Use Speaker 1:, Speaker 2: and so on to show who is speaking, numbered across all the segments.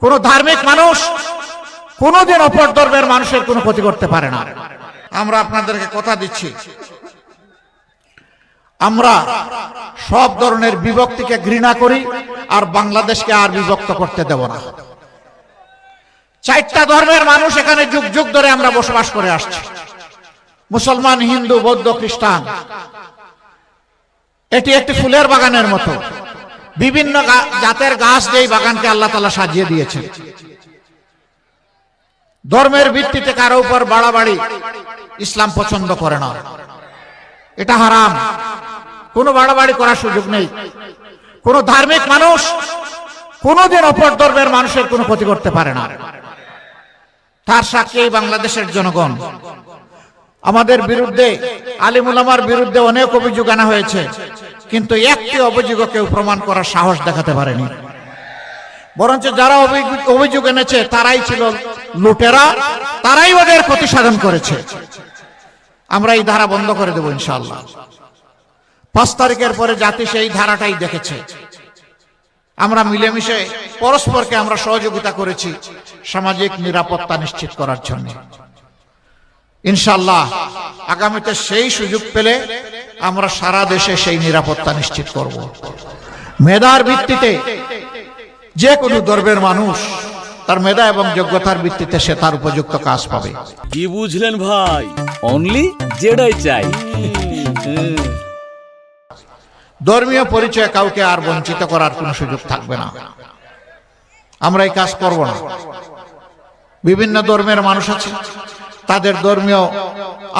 Speaker 1: কোন ধার্মিক মানুষ কোনদিন অপর ধর্মের মানুষের কোনো ক্ষতি করতে পারে না। আমরা আপনাদেরকে কথা দিচ্ছি, আমরা সব ধরনের বিভক্তিকে ঘৃণা করি আর বাংলাদেশকে আর বিভক্ত করতে দেব না। চারটা ধর্মের মানুষ এখানে যুগ যুগ ধরে আমরা বসবাস করে আসছি, মুসলমান, হিন্দু, বৌদ্ধ, খ্রিস্টান। এটি একটি ফুলের বাগানের মতো, বিভিন্ন জাতের গাছ যেই বাগানকে আল্লাহ তাআলা সাজিয়ে দিয়েছে। ধর্মের ভিত্তিতে কারো উপর বাড়াবাড়ি ইসলাম পছন্দ করে না, এটা হারাম। কোনো বাড়াবাড়ি করার সুযোগ নেই। কোন ধার্মিক মানুষ কোনদিন অপর ধর্মের মানুষের কোনো ক্ষতি করতে পারে না। তার সাক্ষী বাংলাদেশের জনগণ। আমাদের বিরুদ্ধে, আলিম উলামার বিরুদ্ধে অনেক অভিযোগ আনা হয়েছে, কিন্তু একটি অভিযোগ কেউ প্রমাণ করার সাহস দেখাতে পারেনি। বরঞ্চ যারা অভিযোগ এনেছে তারাই ছিল লুটেরা, তারাই ওদের ক্ষতি সাধন করেছে। আমরা এই ধারা বন্ধ করে দেব ইনশাআল্লাহ। 5 তারিখের পরে জাতি সেই ধারাটাই দেখেছে। আমরা মিলেমিশে পরস্পরকে আমরা সহযোগিতা করেছি সামাজিক নিরাপত্তা নিশ্চিত করার জন্য। ইনশাআল্লাহ আগামীতে সেই সুযোগ পেলে আমরা সারা দেশে সেই নিরাপত্তা নিশ্চিত করব। মেধার ভিত্তিতে যে কোনো ধর্মের মানুষ তার মেধা এবং যোগ্যতার ভিত্তিতে সে তার উপযুক্ত কাজ পাবে।
Speaker 2: কি বুঝলেন ভাই? অনলি যেটাই চাই।
Speaker 1: ধর্মীয় পরিচয় কাউকে আর বঞ্চিত করার কোনো সুযোগ থাকবে না। আমরা এই কাজ করব না। বিভিন্ন ধর্মের মানুষ আছে, তাদের ধর্মীয়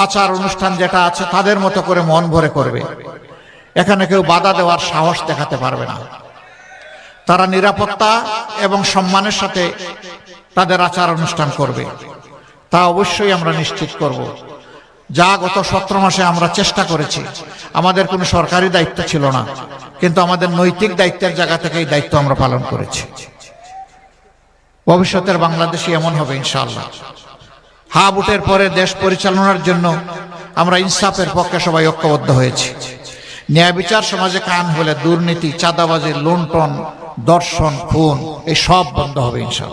Speaker 1: আচার অনুষ্ঠান যেটা আছে তাদের মতো করে মন ভরে করবে। এখানে কেউ বাধা দেওয়ার সাহস দেখাতে পারবে না। তারা নিরাপত্তা এবং সম্মানের সাথে তাদের আচার অনুষ্ঠান করবে, তা অবশ্যই আমরা নিশ্চিত করব। যা গত 17 মাসে আমরা চেষ্টা করেছি, আমাদের কোনো সরকারি দায়িত্ব ছিল না, কিন্তু আমাদের নৈতিক দায়িত্বের জায়গা থেকে এই দায়িত্ব আমরা পালন করেছি। ভবিষ্যতের বাংলাদেশই এমন হবে ইনশাআল্লাহ। হা ভোটের পরে দেশ পরিচালনার জন্য আমরা ইনসাফের পক্ষে সবাই ঐক্যবদ্ধ হয়েছি। ন্যায় বিচার সমাজে কায়েম হলে দুর্নীতি, চাঁদাবাজি, লুণ্ঠন, দর্শন, খুন এই সব বন্ধ হবে ইনশাআল্লাহ।